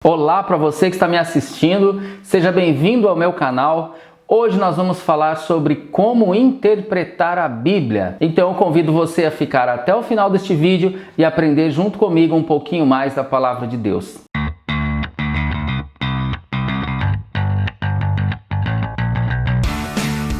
Olá para você que está me assistindo, seja bem-vindo ao meu canal. Hoje nós vamos falar sobre como interpretar a Bíblia. Então eu convido você a ficar até o final deste vídeo e aprender junto comigo um pouquinho mais da Palavra de Deus.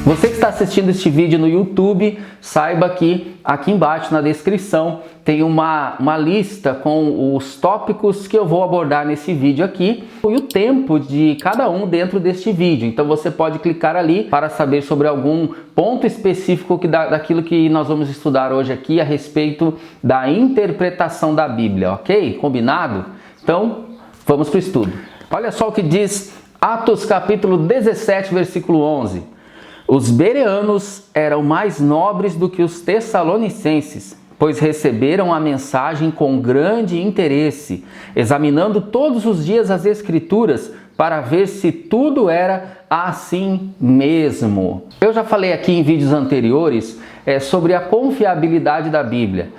Você que está assistindo este vídeo no YouTube, saiba que aqui embaixo na descrição tem uma lista com os tópicos que eu vou abordar nesse vídeo aqui e o tempo de cada um dentro deste vídeo. Então você pode clicar ali para saber sobre algum ponto específico daquilo que nós vamos estudar hoje aqui a respeito da interpretação da Bíblia, ok? Combinado? Então vamos para o estudo. Olha só o que diz Atos capítulo 17, versículo 11. Os bereanos eram mais nobres do que os tessalonicenses, pois receberam a mensagem com grande interesse, examinando todos os dias as Escrituras para ver se tudo era assim mesmo. Eu já falei aqui em vídeos anteriores sobre a confiabilidade da Bíblia,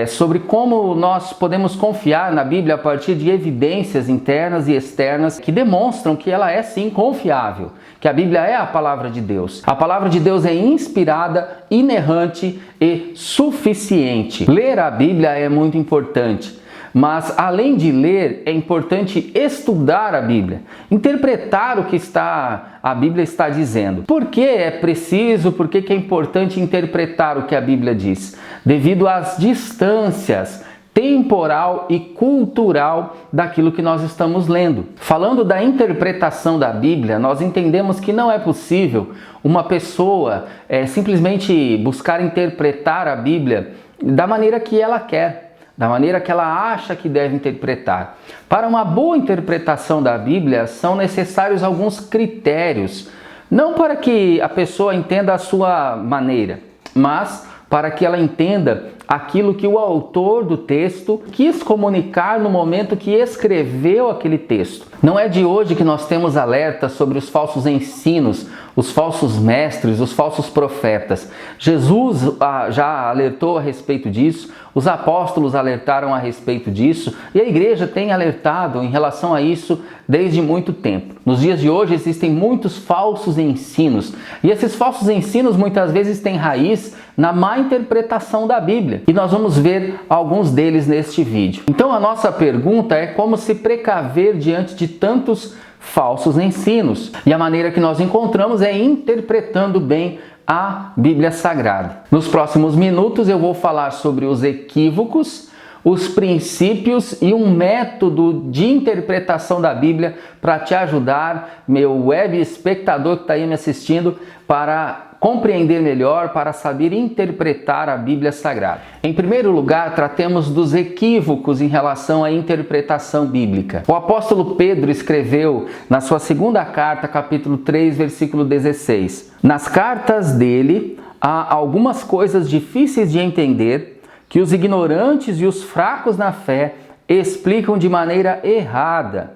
sobre como nós podemos confiar na Bíblia a partir de evidências internas e externas que demonstram que ela é sim confiável, que a Bíblia é a palavra de Deus. A palavra de Deus é inspirada, inerrante e suficiente. Ler a Bíblia é muito importante. Mas, além de ler, é importante estudar a Bíblia, interpretar o que a Bíblia está dizendo. Por que é preciso, por que é importante interpretar o que a Bíblia diz? Devido às distâncias temporal e cultural daquilo que nós estamos lendo. Falando da interpretação da Bíblia, nós entendemos que não é possível uma pessoa simplesmente buscar interpretar a Bíblia da maneira que ela quer, da maneira que ela acha que deve interpretar. Para uma boa interpretação da Bíblia, são necessários alguns critérios, não para que a pessoa entenda a sua maneira, mas para que ela entenda aquilo que o autor do texto quis comunicar no momento que escreveu aquele texto. Não é de hoje que nós temos alertas sobre os falsos ensinos, os falsos mestres, os falsos profetas. Jesus já alertou a respeito disso, os apóstolos alertaram a respeito disso e a igreja tem alertado em relação a isso desde muito tempo. Nos dias de hoje existem muitos falsos ensinos e esses falsos ensinos muitas vezes têm raiz na má interpretação da Bíblia. E nós vamos ver alguns deles neste vídeo. Então a nossa pergunta é como se precaver diante de tantos falsos ensinos. E a maneira que nós encontramos é interpretando bem a Bíblia Sagrada. Nos próximos minutos eu vou falar sobre os equívocos, os princípios e um método de interpretação da Bíblia para te ajudar, meu web espectador que está aí me assistindo, para compreender melhor, para saber interpretar a Bíblia Sagrada. Em primeiro lugar, tratemos dos equívocos em relação à interpretação bíblica. O apóstolo Pedro escreveu na sua segunda carta, capítulo 3, versículo 16. Nas cartas dele há algumas coisas difíceis de entender que os ignorantes e os fracos na fé explicam de maneira errada,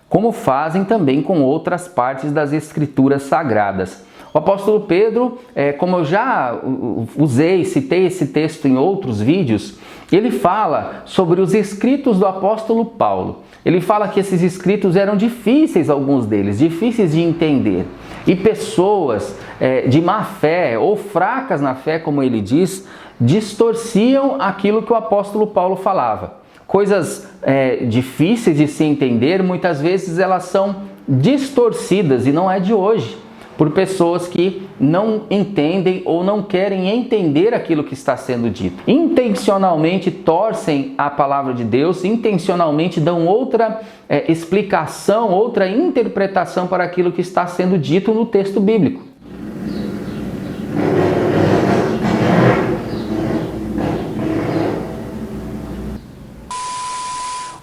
como fazem também com outras partes das Escrituras Sagradas. O apóstolo Pedro, como eu já citei esse texto em outros vídeos, ele fala sobre os escritos do apóstolo Paulo. Ele fala que esses escritos eram difíceis, alguns deles, difíceis de entender. E pessoas de má fé ou fracas na fé, como ele diz, distorciam aquilo que o apóstolo Paulo falava. Coisas difíceis de se entender, muitas vezes elas são distorcidas e não é de hoje, por pessoas que não entendem ou não querem entender aquilo que está sendo dito. Intencionalmente torcem a palavra de Deus, intencionalmente dão outra explicação, outra interpretação para aquilo que está sendo dito no texto bíblico.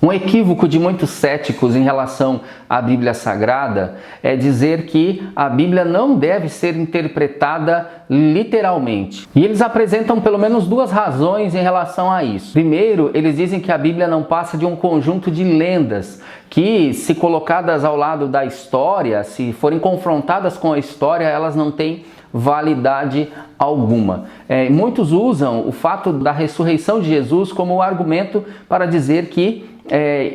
Um equívoco de muitos céticos em relação à Bíblia Sagrada é dizer que a Bíblia não deve ser interpretada literalmente. E eles apresentam pelo menos duas razões em relação a isso. Primeiro, eles dizem que a Bíblia não passa de um conjunto de lendas que, se colocadas ao lado da história, se forem confrontadas com a história, elas não têm validade alguma. Muitos usam o fato da ressurreição de Jesus como argumento para dizer que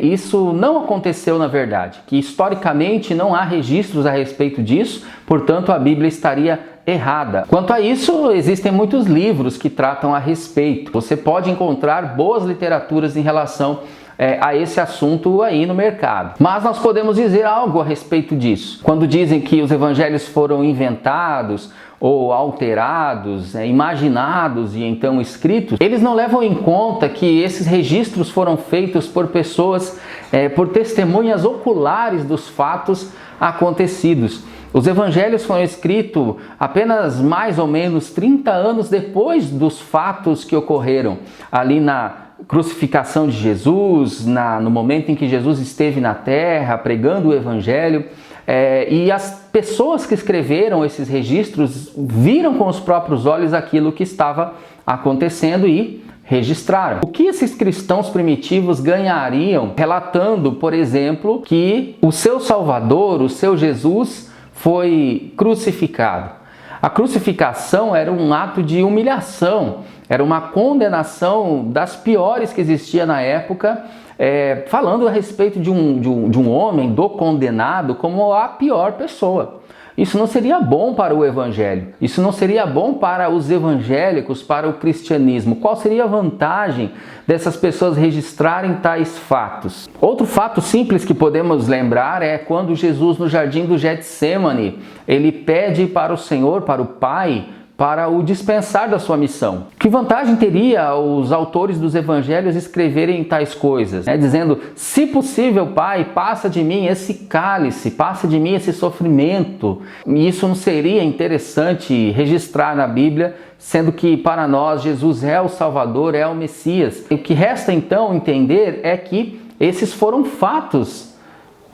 isso não aconteceu na verdade, que historicamente não há registros a respeito disso, portanto a Bíblia estaria errada. Quanto a isso, existem muitos livros que tratam a respeito. Você pode encontrar boas literaturas em relação a esse assunto aí no mercado. Mas nós podemos dizer algo a respeito disso. Quando dizem que os evangelhos foram inventados ou alterados, imaginados e então escritos, eles não levam em conta que esses registros foram feitos por pessoas, por testemunhas oculares dos fatos acontecidos. Os evangelhos foram escritos apenas mais ou menos 30 anos depois dos fatos que ocorreram ali na crucificação de Jesus, no momento em que Jesus esteve na terra pregando o evangelho. E as pessoas que escreveram esses registros viram com os próprios olhos aquilo que estava acontecendo e registraram. O que esses cristãos primitivos ganhariam relatando, por exemplo, que o seu Salvador, o seu Jesus, foi crucificado? A crucificação era um ato de humilhação, era uma condenação das piores que existia na época, falando a respeito de um homem, do condenado, como a pior pessoa. Isso não seria bom para o evangelho, isso não seria bom para os evangélicos, para o cristianismo. Qual seria a vantagem dessas pessoas registrarem tais fatos? Outro fato simples que podemos lembrar é quando Jesus, no jardim do Getsêmani, ele pede para o Senhor, para o Pai, para o dispensar da sua missão. Que vantagem teria os autores dos evangelhos escreverem tais coisas, dizendo: se possível, Pai, passa de mim esse cálice, passa de mim esse sofrimento. E isso não seria interessante registrar na Bíblia, sendo que para nós Jesus é o Salvador, é o Messias. O que resta então entender é que esses foram fatos,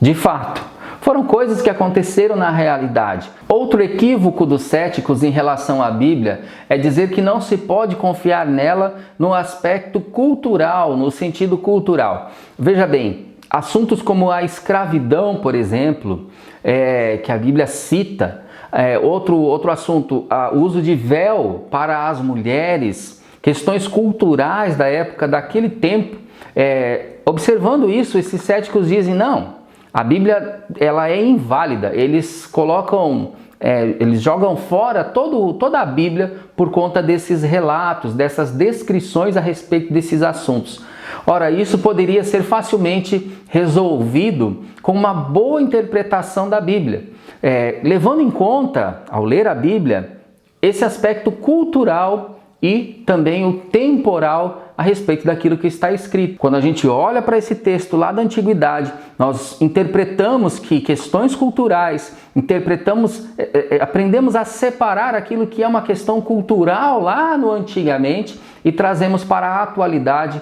de fato. Foram coisas que aconteceram na realidade. Outro equívoco dos céticos em relação à Bíblia é dizer que não se pode confiar nela no aspecto cultural, no sentido cultural. Veja bem, assuntos como a escravidão, por exemplo, que a Bíblia cita, outro assunto, o uso de véu para as mulheres, questões culturais da época, daquele tempo. Observando isso, esses céticos dizem: não, a Bíblia ela é inválida. Eles jogam fora toda a Bíblia por conta desses relatos, dessas descrições a respeito desses assuntos. Ora, isso poderia ser facilmente resolvido com uma boa interpretação da Bíblia, levando em conta, ao ler a Bíblia, esse aspecto cultural e também o temporal a respeito daquilo que está escrito. Quando a gente olha para esse texto lá da antiguidade, nós interpretamos que questões culturais, aprendemos a separar aquilo que é uma questão cultural lá no antigamente e trazemos para a atualidade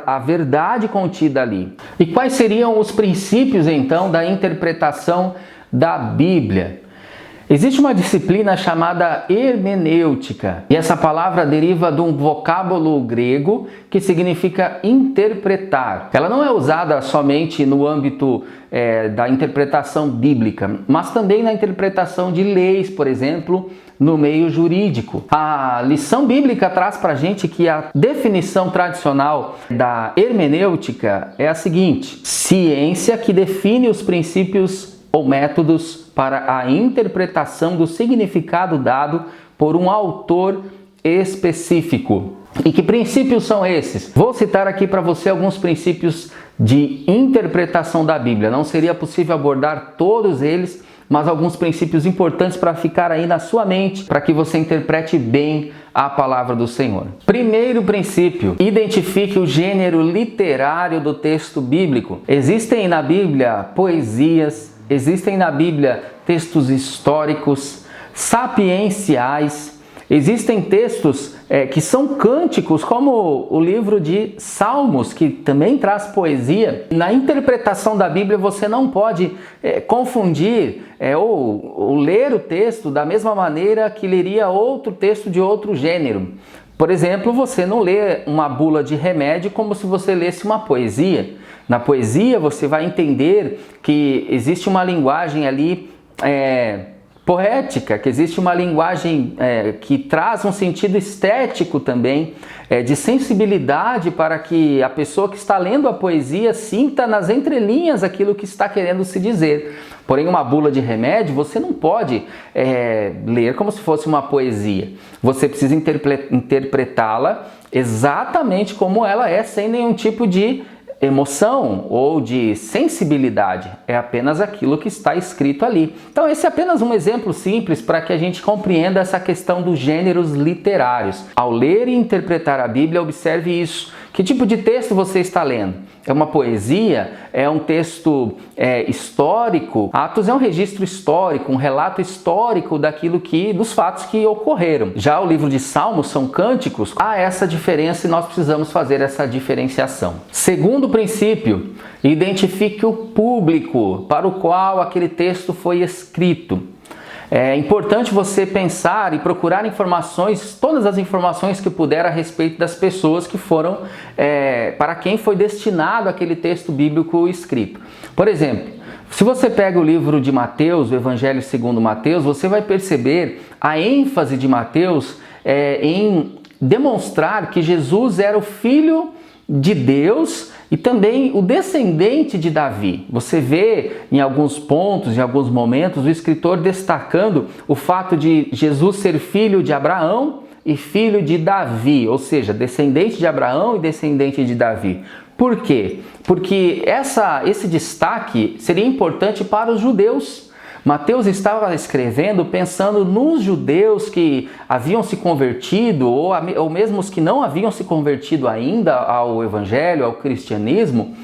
a verdade contida ali. E quais seriam os princípios então da interpretação da Bíblia? Existe uma disciplina chamada hermenêutica, e essa palavra deriva de um vocábulo grego que significa interpretar. Ela não é usada somente no âmbito da interpretação bíblica, mas também na interpretação de leis, por exemplo, no meio jurídico. A lição bíblica traz para a gente que a definição tradicional da hermenêutica é a seguinte: ciência que define os princípios ou métodos para a interpretação do significado dado por um autor específico. E que princípios são esses? Vou citar aqui para você alguns princípios de interpretação da Bíblia. Não seria possível abordar todos eles, mas alguns princípios importantes para ficar aí na sua mente, para que você interprete bem a palavra do Senhor. Primeiro princípio: identifique o gênero literário do texto bíblico. Existem na Bíblia poesias, existem na Bíblia textos históricos, sapienciais, existem textos que são cânticos, como o livro de Salmos, que também traz poesia. Na interpretação da Bíblia você não pode confundir ou ler o texto da mesma maneira que leria outro texto de outro gênero. Por exemplo, você não lê uma bula de remédio como se você lesse uma poesia. Na poesia você vai entender que existe uma linguagem ali poética, que existe uma linguagem que traz um sentido estético também, de sensibilidade para que a pessoa que está lendo a poesia sinta nas entrelinhas aquilo que está querendo se dizer. Porém, uma bula de remédio, você não pode ler como se fosse uma poesia. Você precisa interpretá-la exatamente como ela é, sem nenhum tipo de emoção ou de sensibilidade, é apenas aquilo que está escrito ali. Então esse é apenas um exemplo simples para que a gente compreenda essa questão dos gêneros literários. Ao ler e interpretar a Bíblia, observe isso. Que tipo de texto você está lendo? É uma poesia? É um texto histórico? Atos é um registro histórico, um relato histórico dos fatos que ocorreram. Já o livro de Salmos são cânticos. Há essa diferença e nós precisamos fazer essa diferenciação. Segundo princípio, identifique o público para o qual aquele texto foi escrito. É importante você pensar e procurar informações, todas as informações que puder a respeito das pessoas que foram, para quem foi destinado aquele texto bíblico escrito. Por exemplo, se você pega o livro de Mateus, o Evangelho segundo Mateus, você vai perceber a ênfase de Mateus em demonstrar que Jesus era o Filho de Deus e também o descendente de Davi. Você vê em alguns pontos, em alguns momentos, o escritor destacando o fato de Jesus ser filho de Abraão e filho de Davi, ou seja, descendente de Abraão e descendente de Davi. Por quê? Porque esse destaque seria importante para os judeus. Mateus estava escrevendo pensando nos judeus que haviam se convertido ou mesmo os que não haviam se convertido ainda ao Evangelho, ao cristianismo,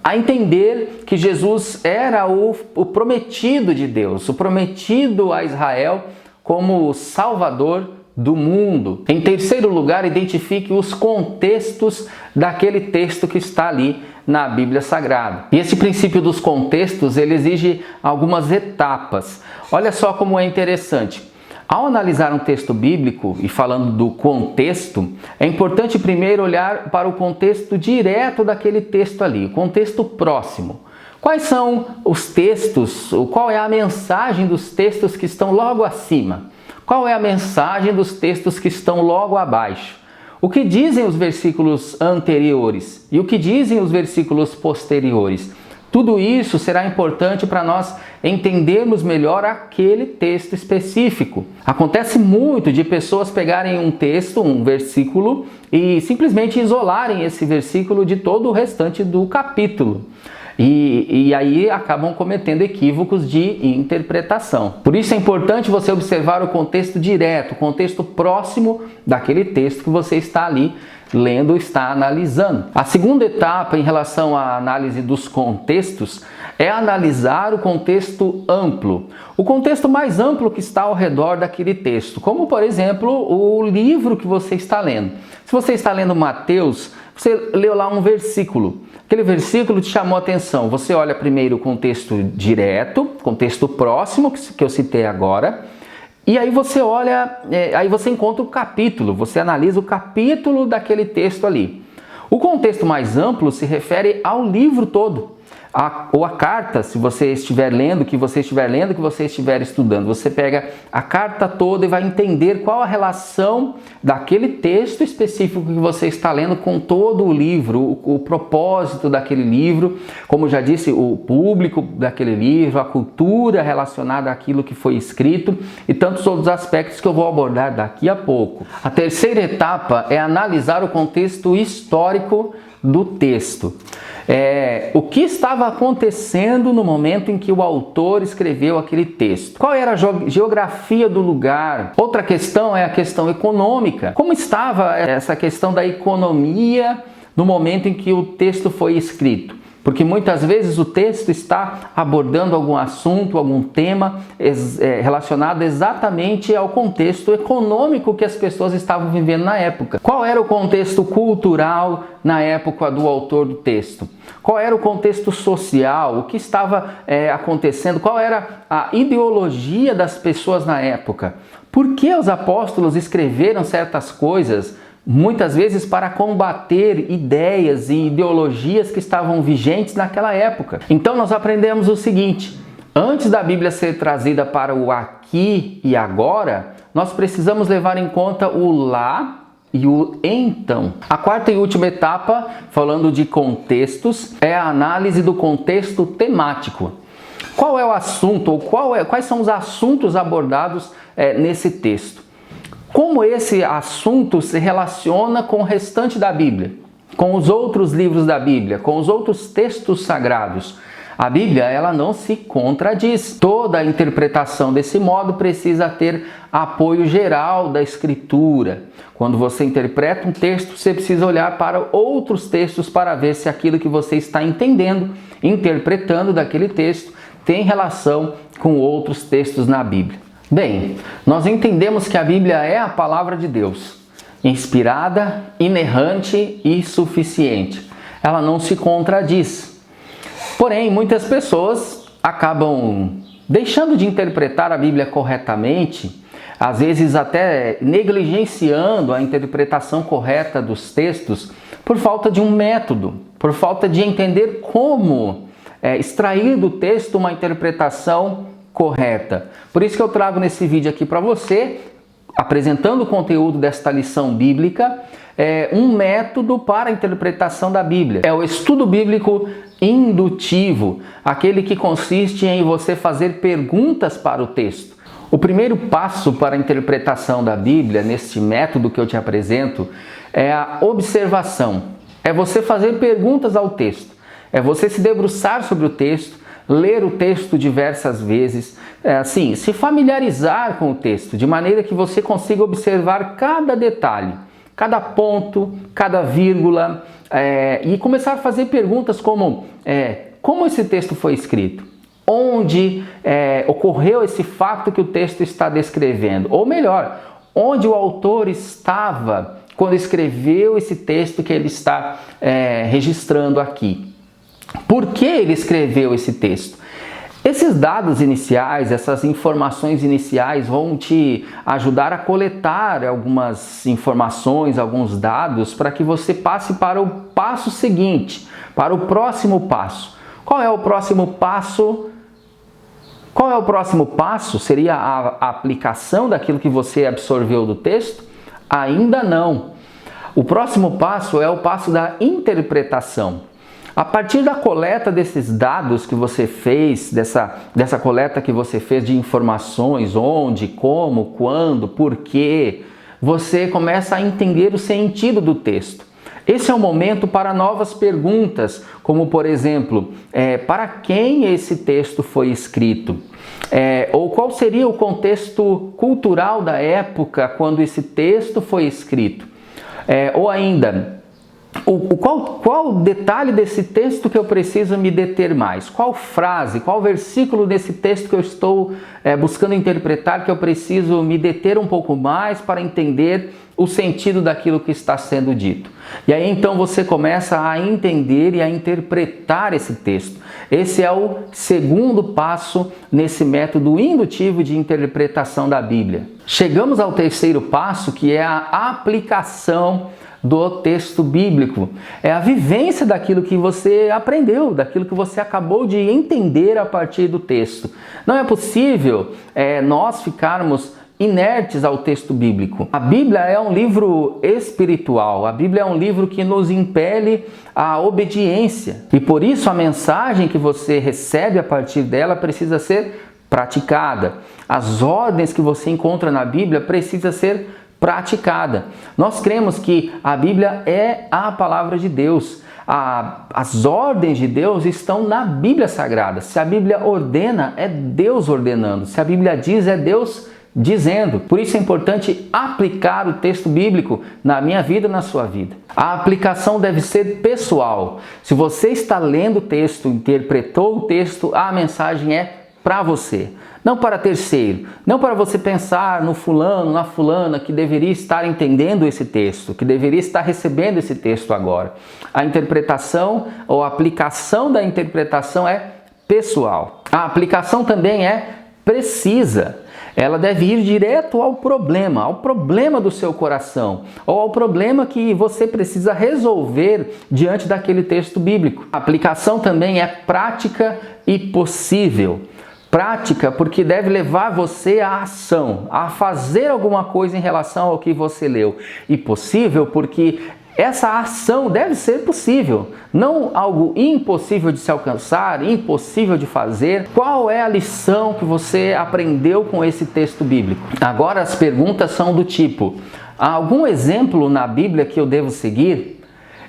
a entender que Jesus era o prometido de Deus, o prometido a Israel como Salvador do mundo. Em terceiro lugar, identifique os contextos daquele texto que está ali na Bíblia Sagrada. E esse princípio dos contextos, ele exige algumas etapas. Olha só como é interessante. Ao analisar um texto bíblico e falando do contexto, é importante primeiro olhar para o contexto direto daquele texto ali, o contexto próximo. Quais são os textos, qual é a mensagem dos textos que estão logo acima? Qual é a mensagem dos textos que estão logo abaixo? O que dizem os versículos anteriores e o que dizem os versículos posteriores? Tudo isso será importante para nós entendermos melhor aquele texto específico. Acontece muito de pessoas pegarem um texto, um versículo, e simplesmente isolarem esse versículo de todo o restante do capítulo. E aí acabam cometendo equívocos de interpretação. Por isso é importante você observar o contexto direto, o contexto próximo daquele texto que você está ali lendo, está analisando. A segunda etapa em relação à análise dos contextos é analisar o contexto amplo. O contexto mais amplo que está ao redor daquele texto, como por exemplo o livro que você está lendo. Se você está lendo Mateus, você leu lá um versículo. Aquele versículo te chamou a atenção. Você olha primeiro o contexto direto, contexto próximo que eu citei agora. E aí você olha, aí você encontra o capítulo, você analisa o capítulo daquele texto ali. O contexto mais amplo se refere ao livro todo, ou a carta, se você estiver lendo, que você estiver estudando. Você pega a carta toda e vai entender qual a relação daquele texto específico que você está lendo com todo o livro, o propósito daquele livro, como já disse, o público daquele livro, a cultura relacionada àquilo que foi escrito e tantos outros aspectos que eu vou abordar daqui a pouco. A terceira etapa é analisar o contexto histórico do texto. O que estava acontecendo no momento em que o autor escreveu aquele texto? Qual era a geografia do lugar? Outra questão é a questão econômica. Como estava essa questão da economia no momento em que o texto foi escrito? Porque muitas vezes o texto está abordando algum assunto, algum tema relacionado exatamente ao contexto econômico que as pessoas estavam vivendo na época. Qual era o contexto cultural na época do autor do texto? Qual era o contexto social? O que estava acontecendo? Qual era a ideologia das pessoas na época? Por que os apóstolos escreveram certas coisas? Muitas vezes para combater ideias e ideologias que estavam vigentes naquela época. Então nós aprendemos o seguinte: Antes da Bíblia ser trazida para o aqui e agora, nós precisamos levar em conta o lá e o então. A quarta e última etapa, falando de contextos, é a análise do contexto temático. Qual é o assunto, ou quais são os assuntos abordados nesse texto? Como esse assunto se relaciona com o restante da Bíblia, com os outros livros da Bíblia, com os outros textos sagrados? A Bíblia, ela não se contradiz. Toda a interpretação desse modo precisa ter apoio geral da Escritura. Quando você interpreta um texto, você precisa olhar para outros textos para ver se aquilo que você está entendendo, interpretando daquele texto, tem relação com outros textos na Bíblia. Bem, nós entendemos que a Bíblia é a palavra de Deus, inspirada, inerrante e suficiente. Ela não se contradiz. Porém, muitas pessoas acabam deixando de interpretar a Bíblia corretamente, às vezes até negligenciando a interpretação correta dos textos por falta de um método, por falta de entender como extrair do texto uma interpretação correta. Por isso que eu trago nesse vídeo aqui para você, apresentando o conteúdo desta lição bíblica, um método para a interpretação da Bíblia. É o estudo bíblico indutivo, aquele que consiste em você fazer perguntas para o texto. O primeiro passo para a interpretação da Bíblia, neste método que eu te apresento, é a observação. É você fazer perguntas ao texto. É você se debruçar sobre o texto, ler o texto diversas vezes, se familiarizar com o texto, de maneira que você consiga observar cada detalhe, cada ponto, cada vírgula, e começar a fazer perguntas como esse texto foi escrito? Onde ocorreu esse fato que o texto está descrevendo? Ou melhor, onde o autor estava quando escreveu esse texto que ele está registrando aqui? Por que ele escreveu esse texto? Esses dados iniciais, essas informações iniciais vão te ajudar a coletar algumas informações, alguns dados, para que você passe para o passo seguinte, para o próximo passo. Qual é o próximo passo? Qual é o próximo passo? Seria a aplicação daquilo que você absorveu do texto? Ainda não. O próximo passo é o passo da interpretação. A partir da coleta desses dados que você fez, dessa coleta que você fez de informações, onde, como, quando, porquê, você começa a entender o sentido do texto. Esse é o momento para novas perguntas, como por exemplo, para quem esse texto foi escrito? Ou qual seria o contexto cultural da época quando esse texto foi escrito? Ou ainda, qual detalhe desse texto que eu preciso me deter mais? Qual frase, qual versículo desse texto que eu estou buscando interpretar que eu preciso me deter um pouco mais para entender o sentido daquilo que está sendo dito? E aí então você começa a entender e a interpretar esse texto. Esse é o segundo passo nesse método indutivo de interpretação da Bíblia. Chegamos ao terceiro passo, que é a aplicação do texto bíblico. É a vivência daquilo que você aprendeu, daquilo que você acabou de entender a partir do texto. Não é possível nós ficarmos inertes ao texto bíblico. A Bíblia é um livro espiritual, a Bíblia é um livro que nos impele à obediência. E por isso a mensagem que você recebe a partir dela precisa ser praticada. As ordens que você encontra na Bíblia precisam ser praticada. Nós cremos que a Bíblia é a palavra de Deus. As ordens de Deus estão na Bíblia Sagrada. Se a Bíblia ordena, é Deus ordenando. Se a Bíblia diz, é Deus dizendo. Por isso é importante aplicar o texto bíblico na minha vida e na sua vida. A aplicação deve ser pessoal. Se você está lendo o texto, interpretou o texto, a mensagem é para você. Não para terceiro, não para você pensar no fulano, na fulana que deveria estar entendendo esse texto, que deveria estar recebendo esse texto agora. A interpretação ou a aplicação da interpretação é pessoal. A aplicação também é precisa. Ela deve ir direto ao problema do seu coração, ou ao problema que você precisa resolver diante daquele texto bíblico. A aplicação também é prática e possível. Prática porque deve levar você à ação, a fazer alguma coisa em relação ao que você leu. E possível porque essa ação deve ser possível, não algo impossível de se alcançar, impossível de fazer. Qual é a lição que você aprendeu com esse texto bíblico? Agora as perguntas são do tipo: há algum exemplo na Bíblia que eu devo seguir?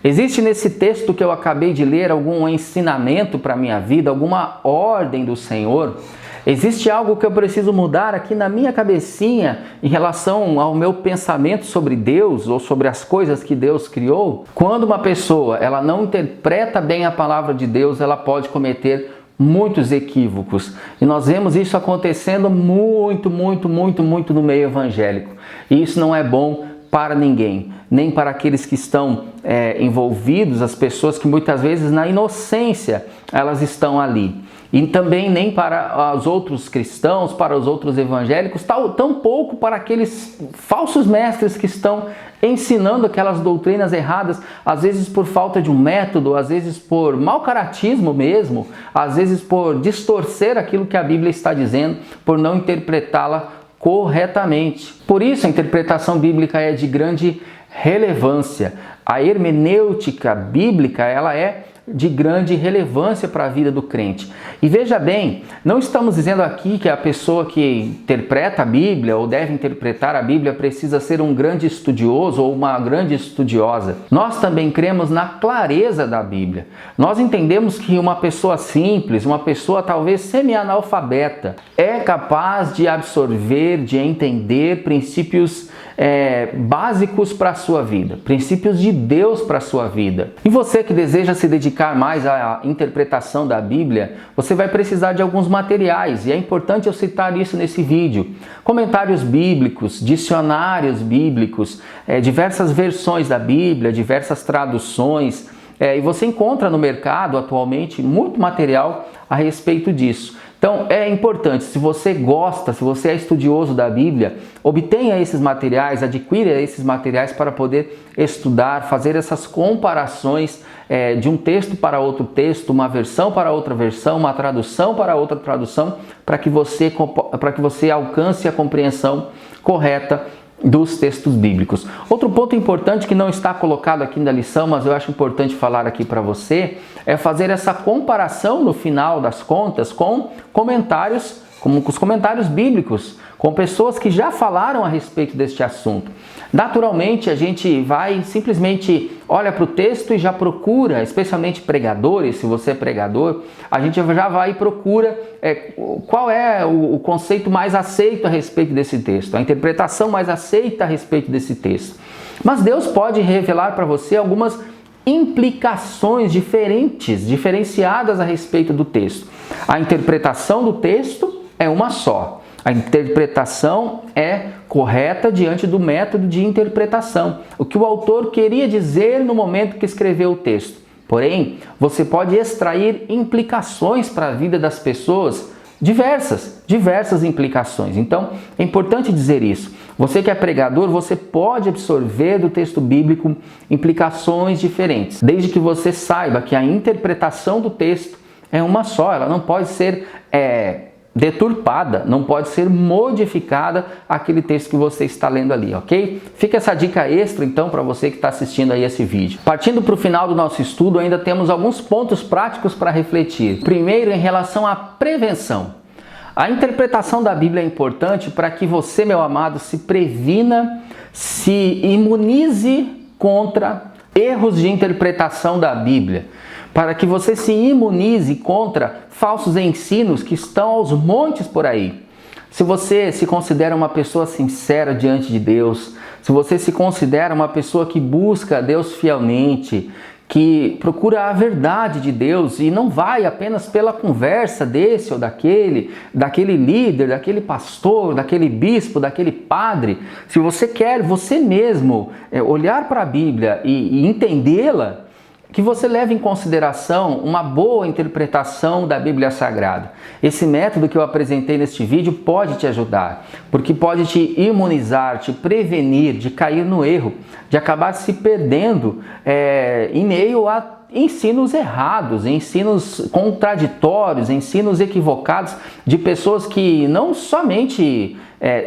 Existe nesse texto que eu acabei de ler algum ensinamento para a minha vida, alguma ordem do Senhor? Existe algo que eu preciso mudar aqui na minha cabecinha em relação ao meu pensamento sobre Deus ou sobre as coisas que Deus criou? Quando uma pessoa ela não interpreta bem a palavra de Deus, ela pode cometer muitos equívocos. E nós vemos isso acontecendo muito no meio evangélico. E isso não é bom para ninguém, nem para aqueles que estão envolvidos, as pessoas que muitas vezes na inocência elas estão ali. E também nem para os outros cristãos, para os outros evangélicos, tampouco para aqueles falsos mestres que estão ensinando aquelas doutrinas erradas, às vezes por falta de um método, às vezes por mau caratismo mesmo, às vezes por distorcer aquilo que a Bíblia está dizendo, por não interpretá-la corretamente. Por isso a interpretação bíblica é de grande relevância. A hermenêutica bíblica, ela é de grande relevância para a vida do crente. E veja bem, não estamos dizendo aqui que a pessoa que interpreta a Bíblia ou deve interpretar a Bíblia precisa ser um grande estudioso ou uma grande estudiosa. Nós também cremos na clareza da Bíblia. Nós entendemos que uma pessoa simples, uma pessoa talvez semi-analfabeta, é capaz de absorver, de entender princípios básicos para a sua vida, princípios de Deus para a sua vida. E você que deseja se dedicar mais à interpretação da Bíblia, você vai precisar de alguns materiais, e é importante eu citar isso nesse vídeo. Comentários bíblicos, dicionários bíblicos, diversas versões da Bíblia, diversas traduções, e você encontra no mercado atualmente muito material a respeito disso. Então é importante, se você gosta, se você é estudioso da Bíblia, obtenha esses materiais, adquira esses materiais para poder estudar, fazer essas comparações de um texto para outro texto, uma versão para outra versão, uma tradução para outra tradução, para que você alcance a compreensão correta dos textos bíblicos. Outro ponto importante que não está colocado aqui na lição, mas eu acho importante falar aqui para você, é fazer essa comparação no final das contas com comentários, como com os comentários bíblicos, com pessoas que já falaram a respeito deste assunto. Naturalmente, a gente vai simplesmente olha para o texto e já procura, especialmente pregadores, se você é pregador, a gente já vai e procura qual é o conceito mais aceito a respeito desse texto, a interpretação mais aceita a respeito desse texto. Mas Deus pode revelar para você algumas implicações diferenciadas a respeito do texto. A interpretação do texto é uma só. A interpretação é correta diante do método de interpretação. O que o autor queria dizer no momento que escreveu o texto. Porém, você pode extrair implicações para a vida das pessoas, diversas implicações. Então, é importante dizer isso. Você que é pregador, você pode absorver do texto bíblico implicações diferentes, desde que você saiba que a interpretação do texto é uma só, ela não pode ser deturpada, não pode ser modificada aquele texto que você está lendo ali, ok? Fica essa dica extra então para você que está assistindo aí esse vídeo. Partindo para o final do nosso estudo, ainda temos alguns pontos práticos para refletir. Primeiro, em relação à prevenção. A interpretação da Bíblia é importante para que você, meu amado, se previna, se imunize contra erros de interpretação da Bíblia, para que você se imunize contra falsos ensinos que estão aos montes por aí. Se você se considera uma pessoa sincera diante de Deus, se você se considera uma pessoa que busca a Deus fielmente, que procura a verdade de Deus e não vai apenas pela conversa desse ou daquele líder, daquele pastor, daquele bispo, daquele padre, se você quer você mesmo olhar para a Bíblia e entendê-la, que você leve em consideração uma boa interpretação da Bíblia Sagrada. Esse método que eu apresentei neste vídeo pode te ajudar, porque pode te imunizar, te prevenir de cair no erro, de acabar se perdendo em meio a ensinos errados, ensinos contraditórios, ensinos equivocados de pessoas que não somente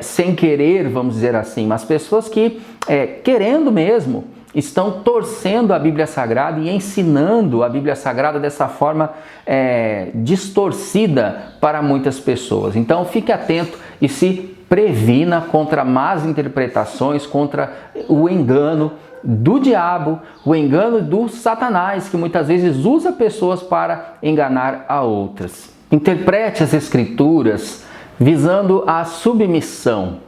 sem querer, vamos dizer assim, mas pessoas que querendo mesmo estão torcendo a Bíblia Sagrada e ensinando a Bíblia Sagrada dessa forma distorcida para muitas pessoas. Então fique atento e se previna contra más interpretações, contra o engano do diabo, o engano do Satanás, que muitas vezes usa pessoas para enganar a outras. Interprete as Escrituras visando a submissão.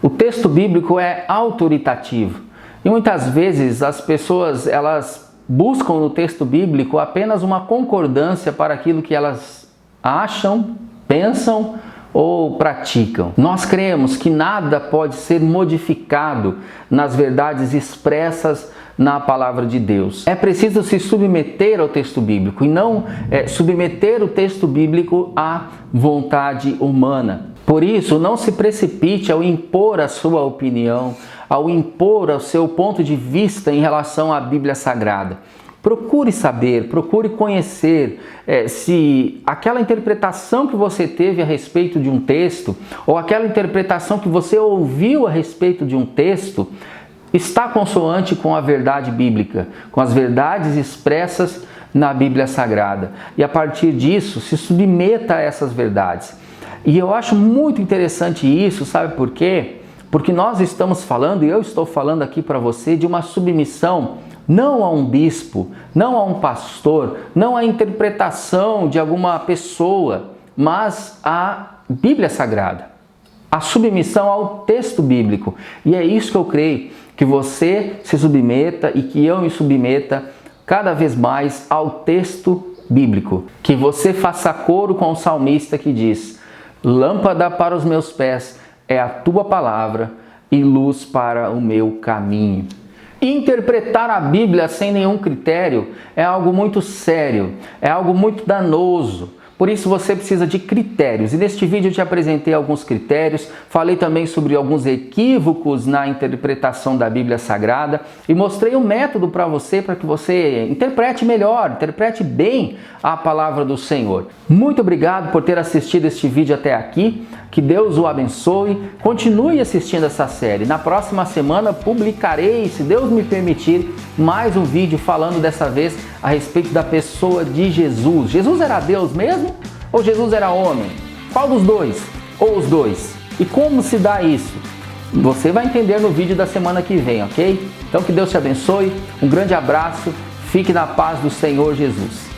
O texto bíblico é autoritativo e muitas vezes as pessoas elas buscam no texto bíblico apenas uma concordância para aquilo que elas acham, pensam ou praticam. Nós cremos que nada pode ser modificado nas verdades expressas na palavra de Deus. É preciso se submeter ao texto bíblico e não submeter o texto bíblico à vontade humana. Por isso, não se precipite ao impor a sua opinião, ao impor o seu ponto de vista em relação à Bíblia Sagrada. Procure saber, procure conhecer se aquela interpretação que você teve a respeito de um texto ou aquela interpretação que você ouviu a respeito de um texto está consoante com a verdade bíblica, com as verdades expressas na Bíblia Sagrada. E a partir disso, se submeta a essas verdades. E eu acho muito interessante isso, sabe por quê? Porque nós estamos falando, e eu estou falando aqui para você, de uma submissão não a um bispo, não a um pastor, não à interpretação de alguma pessoa, mas à Bíblia Sagrada. A submissão ao texto bíblico. E é isso que eu creio, que você se submeta e que eu me submeta cada vez mais ao texto bíblico. Que você faça coro com o salmista que diz: lâmpada para os meus pés é a tua palavra e luz para o meu caminho. Interpretar a Bíblia sem nenhum critério é algo muito sério, é algo muito danoso. Por isso você precisa de critérios. E neste vídeo eu te apresentei alguns critérios, falei também sobre alguns equívocos na interpretação da Bíblia Sagrada e mostrei um método para que você interprete melhor, interprete bem a palavra do Senhor. Muito obrigado por ter assistido este vídeo até aqui. Que Deus o abençoe. Continue assistindo essa série. Na próxima semana publicarei, se Deus me permitir, mais um vídeo falando dessa vez a respeito da pessoa de Jesus. Jesus era Deus mesmo? Ou Jesus era homem? Qual dos dois? Ou os dois? E como se dá isso? Você vai entender no vídeo da semana que vem, ok? Então que Deus te abençoe. Um grande abraço. Fique na paz do Senhor Jesus.